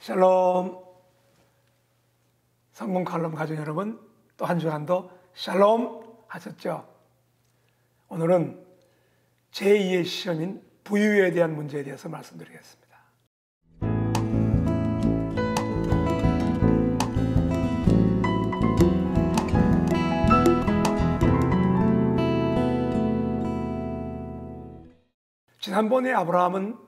샬롬. 성공 칼럼 가족 여러분, 또 한 주간도 샬롬 하셨죠? 오늘은 제2의 시험인 부유에 대한 문제에 대해서 말씀드리겠습니다. 지난번에 아브라함은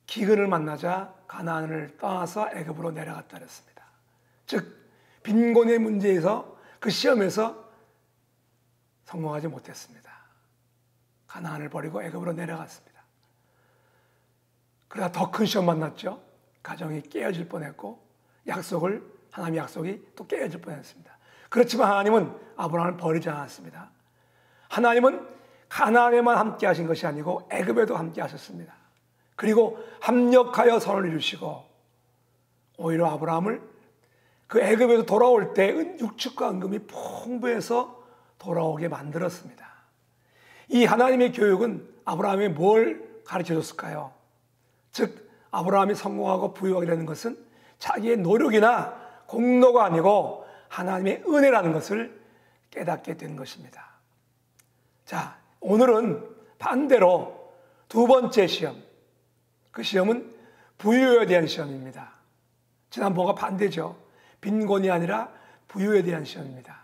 기근을 만나자 가나안을 떠나서 애굽으로 내려갔다 그랬습니다. 즉 빈곤의 문제에서, 그 시험에서 성공하지 못했습니다. 가나안을 버리고 애굽으로 내려갔습니다. 그러다 더 큰 시험 만났죠. 가정이 깨어질 뻔했고 하나님의 약속이 또 깨어질 뻔했습니다. 그렇지만 하나님은 아브라함을 버리지 않았습니다. 하나님은 가나안에만 함께 하신 것이 아니고 애굽에도 함께 하셨습니다. 그리고 합력하여 선을 이루시고 오히려 아브라함을 그 애굽에서 돌아올 때 육축과 은금이 풍부해서 돌아오게 만들었습니다. 이 하나님의 교육은 아브라함에 뭘 가르쳐줬을까요? 즉 아브라함이 성공하고 부유하게 되는 것은 자기의 노력이나 공로가 아니고 하나님의 은혜라는 것을 깨닫게 된 것입니다. 자, 오늘은 반대로 두 번째 시험, 그 시험은 부유에 대한 시험입니다. 지난번과 반대죠. 빈곤이 아니라 부유에 대한 시험입니다.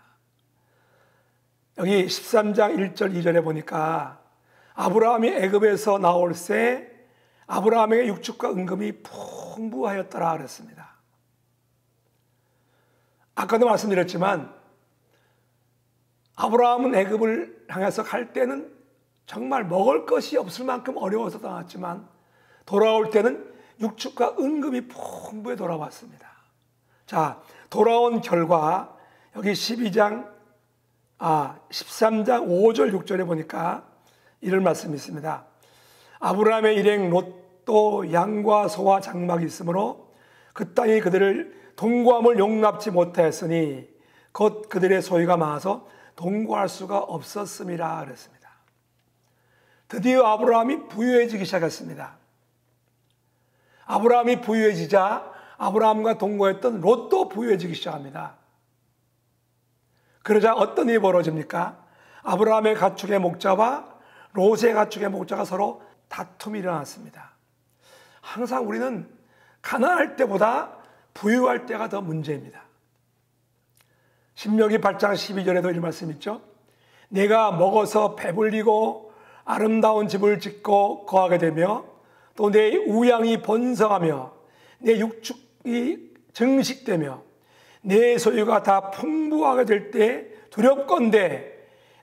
여기 13장 1절 2절에 보니까 아브라함이 애굽에서 나올 새 아브라함에게 육축과 은금이 풍부하였더라 그랬습니다. 아까도 말씀드렸지만 아브라함은 애굽을 향해서 갈 때는 정말 먹을 것이 없을 만큼 어려워서 떠났지만 돌아올 때는 육축과 은금이 풍부해 돌아왔습니다. 자, 돌아온 결과 여기 13장 5절 6절에 보니까 이런 말씀이 있습니다. 아브라함의 일행 롯도 양과 소와 장막이 있으므로 그 땅이 그들을 동거함을 용납지 못하였으니 곧 그들의 소유가 많아서 동거할 수가 없었음이라 그랬습니다. 드디어 아브라함이 부유해지기 시작했습니다. 아브라함이 부유해지자 아브라함과 동거했던 롯도 부유해지기 시작합니다. 그러자 어떤 일이 벌어집니까? 아브라함의 가축의 목자와 롯의 가축의 목자가 서로 다툼이 일어났습니다. 항상 우리는 가난할 때보다 부유할 때가 더 문제입니다. 신명기 8장 12절에도 이런 말씀 있죠. 내가 먹어서 배불리고 아름다운 집을 짓고 거하게 되며 또 내 우양이 번성하며 내 육축이 증식되며 내 소유가 다 풍부하게 될 때 두렵건대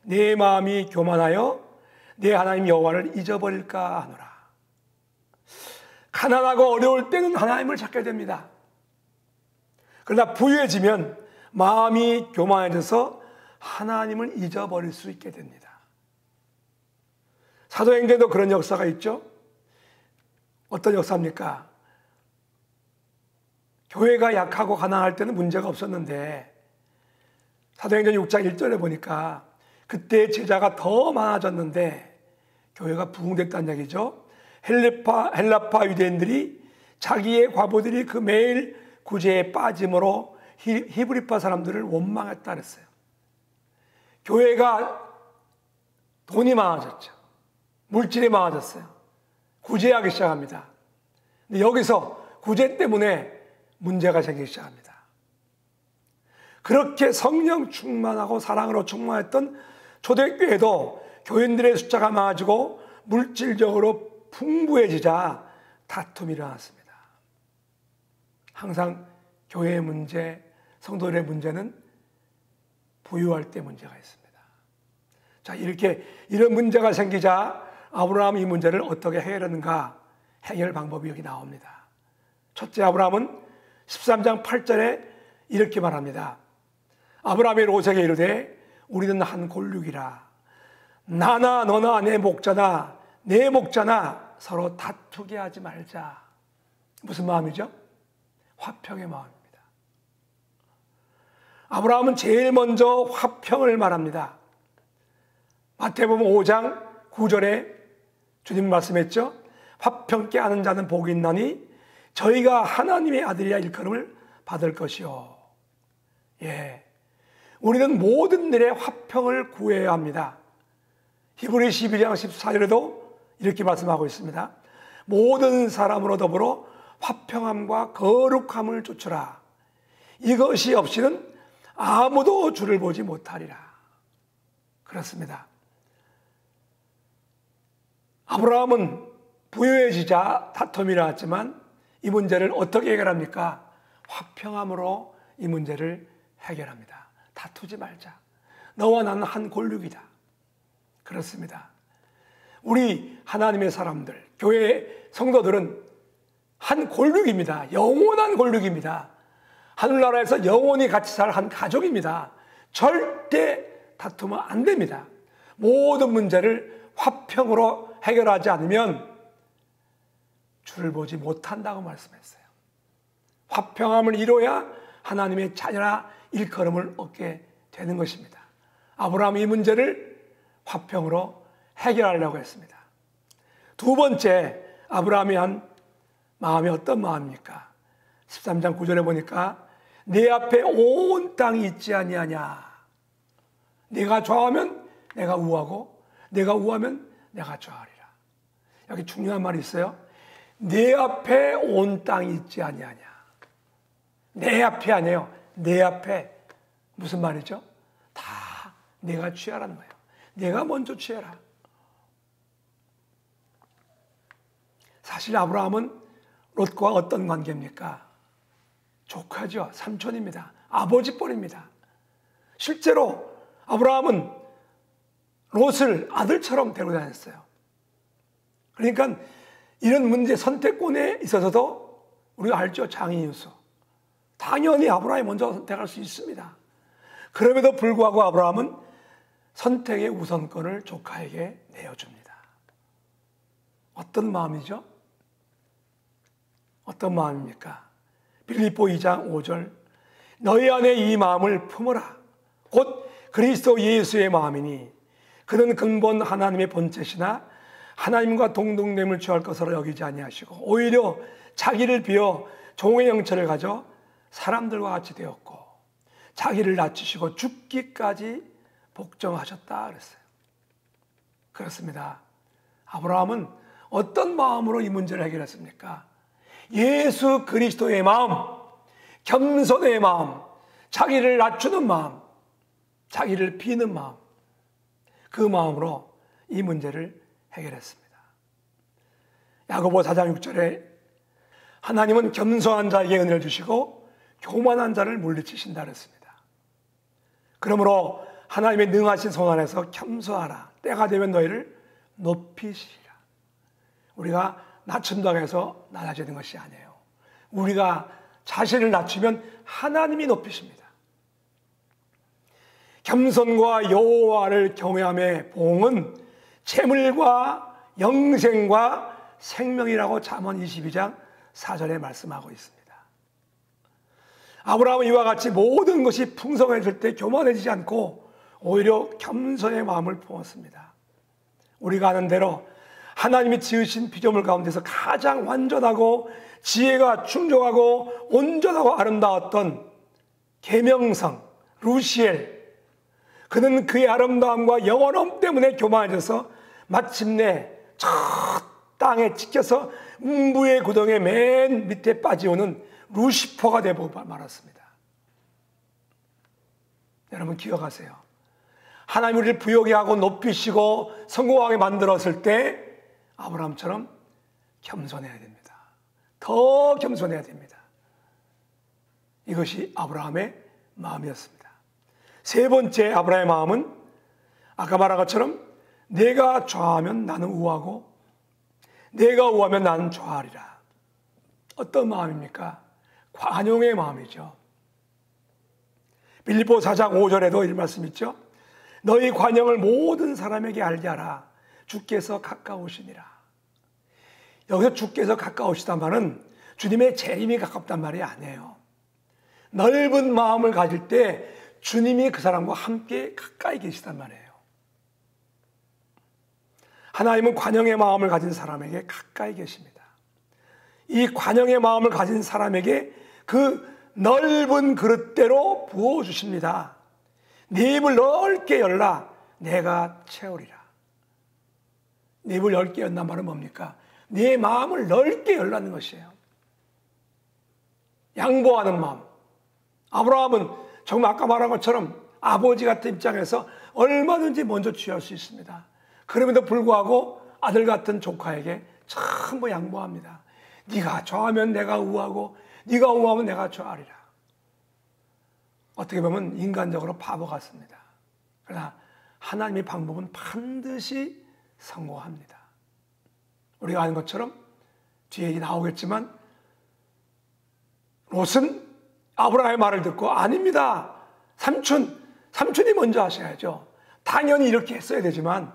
내 마음이 교만하여 내 하나님 여호와를 잊어버릴까 하노라. 가난하고 어려울 때는 하나님을 찾게 됩니다. 그러나 부유해지면 마음이 교만해져서 하나님을 잊어버릴 수 있게 됩니다. 사도행전에도 그런 역사가 있죠. 어떤 역사입니까? 교회가 약하고 가난할 때는 문제가 없었는데 사도행전 6장 1절에 보니까 그때 제자가 더 많아졌는데 교회가 부흥됐다는 얘기죠. 헬라파 유대인들이 자기의 과부들이 그 매일 구제에 빠짐으로 히브리파 사람들을 원망했다 그랬어요. 교회가 돈이 많아졌죠. 물질이 많아졌어요. 구제하기 시작합니다. 근데 여기서 구제 때문에 문제가 생기기 시작합니다. 그렇게 성령 충만하고 사랑으로 충만했던 초대교회도 교인들의 숫자가 많아지고 물질적으로 풍부해지자 다툼이 일어났습니다. 항상 교회의 문제, 성도들의 문제는 부유할 때 문제가 있습니다. 자, 이런 문제가 생기자 아브라함이 이 문제를 어떻게 해결했는가? 해결 방법이 여기 나옵니다. 첫째, 아브라함은 13장 8절에 이렇게 말합니다. 아브라함이 롯에게 이르되 우리는 한 골육이라. 나나 너나 내 목자나 내 목자나 서로 다투게 하지 말자. 무슨 마음이죠? 화평의 마음입니다. 아브라함은 제일 먼저 화평을 말합니다. 마태복음 5장 9절에 주님 말씀했죠. 화평케 하는 자는 복이 있나니 저희가 하나님의 아들이라 일컬음을 받을 것이요. 예, 우리는 모든 일에 화평을 구해야 합니다. 히브리 12장 14절에도 이렇게 말씀하고 있습니다. 모든 사람으로 더불어 화평함과 거룩함을 쫓으라. 이것이 없이는 아무도 주를 보지 못하리라. 그렇습니다. 아브라함은 부유해지자 다툼이 일어났지만 이 문제를 어떻게 해결합니까? 화평함으로 이 문제를 해결합니다. 다투지 말자. 너와 나는 한 골육이다. 그렇습니다. 우리 하나님의 사람들, 교회 성도들은 한 골육입니다. 영원한 골육입니다. 하늘나라에서 영원히 같이 살 한 가족입니다. 절대 다투면 안 됩니다. 모든 문제를 화평으로 해결하지 않으면 주를 보지 못한다고 말씀했어요. 화평함을 이뤄야 하나님의 자녀라 일컬음을 얻게 되는 것입니다. 아브라함이 이 문제를 화평으로 해결하려고 했습니다. 두 번째, 아브라함이 한 마음이 어떤 마음입니까? 13장 9절에 보니까 내 앞에 온 땅이 있지 아니하냐. 내가 좌하면 내가 우하고 내가 우하면 내가 좌하리라. 여기 중요한 말이 있어요. 내 앞에 온 땅이 있지 아니하냐. 내 앞에 아니에요. 내 앞에. 무슨 말이죠? 다 내가 취하라는 거예요. 내가 먼저 취해라. 사실 아브라함은 롯과 어떤 관계입니까? 조카죠. 삼촌입니다. 아버지뻘입니다. 실제로 아브라함은 롯을 아들처럼 데리고 다녔어요. 그러니까 이런 문제 선택권에 있어서도 우리가 알죠. 장인이어서 당연히 아브라함이 먼저 선택할 수 있습니다. 그럼에도 불구하고 아브라함은 선택의 우선권을 조카에게 내어줍니다. 어떤 마음이죠? 어떤 마음입니까? 빌립보 2장 5절 너희 안에 이 마음을 품어라. 곧 그리스도 예수의 마음이니 그는 근본 하나님의 본체시나 하나님과 동등됨을 취할 것으로 여기지 아니하시고 오히려 자기를 비어 종의 형체를 가져 사람들과 같이 되었고 자기를 낮추시고 죽기까지 복종하셨다 그랬어요. 그렇습니다. 아브라함은 어떤 마음으로 이 문제를 해결했습니까? 예수 그리스도의 마음, 겸손의 마음, 자기를 낮추는 마음, 자기를 비는 마음, 그 마음으로 이 문제를 해결했습니다. 야고보 4장 6절에 하나님은 겸손한 자에게 은혜를 주시고 교만한 자를 물리치신다 그랬습니다. 그러므로 하나님의 능하신 손 안에서 겸손하라. 때가 되면 너희를 높이시리라. 우리가 낮춘다고 해서 낮아지는 것이 아니에요. 우리가 자신을 낮추면 하나님이 높이십니다. 겸손과 여호와를 경외함의 보응은 재물과 영생과 생명이라고 잠언 22장 4절에 말씀하고 있습니다. 아브라함은 이와 같이 모든 것이 풍성해질 때 교만해지지 않고 오히려 겸손의 마음을 품었습니다. 우리가 아는 대로 하나님이 지으신 피조물 가운데서 가장 완전하고 지혜가 충족하고 온전하고 아름다웠던 계명성 루시엘, 그는 그의 아름다움과 영원함 때문에 교만해져서 마침내 저 땅에 찍혀서 음부의 구덩이 맨 밑에 빠지오는 루시퍼가 되고 말았습니다. 여러분 기억하세요. 하나님 우리를 부요하게 하고 높이시고 성공하게 만들었을 때 아브라함처럼 겸손해야 됩니다. 더 겸손해야 됩니다. 이것이 아브라함의 마음이었습니다. 세 번째 아브라함의 마음은 아까 말한 것처럼 내가 좌하면 나는 우하고 내가 우하면 나는 좌하리라. 어떤 마음입니까? 관용의 마음이죠. 빌립보 4장 5절에도 이런 말씀 있죠. 너희 관용을 모든 사람에게 알게 하라. 주께서 가까우시니라. 여기서 주께서 가까우시단 말은 주님의 재림이 가깝단 말이 아니에요. 넓은 마음을 가질 때 주님이 그 사람과 함께 가까이 계시단 말이에요. 하나님은 관용의 마음을 가진 사람에게 가까이 계십니다. 이 관용의 마음을 가진 사람에게 그 넓은 그릇대로 부어주십니다. 네 입을 넓게 열라 내가 채우리라. 네 입을 넓게 연단 말은 뭡니까? 네 마음을 넓게 열라는 것이에요. 양보하는 마음. 아브라함은 정말 아까 말한 것처럼 아버지 같은 입장에서 얼마든지 먼저 취할 수 있습니다. 그럼에도 불구하고 아들 같은 조카에게 전부 양보합니다. 네가 좌하면 내가 우하고 네가 우하면 내가 좌하리라. 어떻게 보면 인간적으로 바보 같습니다. 그러나 하나님의 방법은 반드시 성공합니다. 우리가 아는 것처럼 뒤에 나오겠지만 롯은 아브라함의 말을 듣고 아닙니다. 삼촌이 먼저 하셔야죠. 당연히 이렇게 했어야 되지만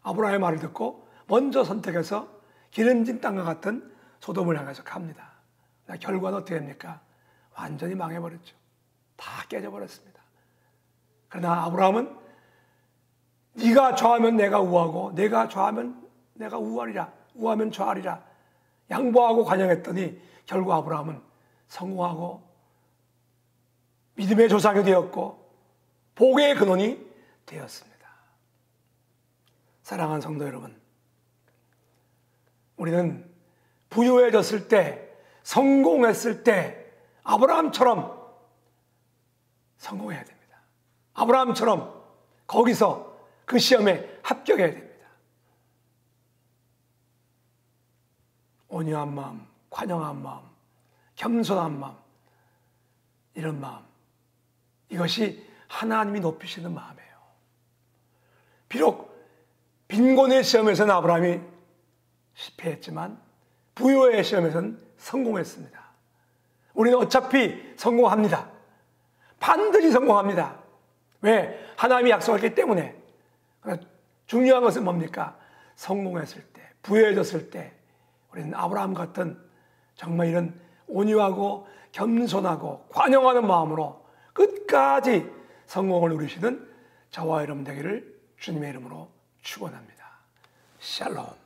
아브라함의 말을 듣고 먼저 선택해서 기름진 땅과 같은 소돔을 향해서 갑니다. 결과는 어떻게 됩니까? 완전히 망해버렸죠. 다 깨져버렸습니다. 그러나 아브라함은 네가 좌하면 내가 우하고 내가 좌하면 내가 우하리라. 우하면 좌하리라. 양보하고 관용했더니 결국 아브라함은 성공하고 믿음의 조상이 되었고 복의 근원이 되었습니다. 사랑하는 성도 여러분, 우리는 부유해졌을 때, 성공했을 때 아브라함처럼 성공해야 됩니다. 아브라함처럼 거기서 그 시험에 합격해야 됩니다. 온유한 마음, 관용한 마음, 겸손한 마음, 이런 마음, 이것이 하나님이 높이시는 마음이에요. 비록 빈곤의 시험에서는 아브라함이 실패했지만 부유의 시험에서는 성공했습니다. 우리는 어차피 성공합니다. 반드시 성공합니다. 왜? 하나님이 약속했기 때문에. 중요한 것은 뭡니까? 성공했을 때, 부유해졌을 때 우리는 아브라함 같은 정말 이런 온유하고 겸손하고 관용하는 마음으로 끝까지 성공을 누리시는 저와 여러분 되기를 주님의 이름으로 축원합니다. 샬롬.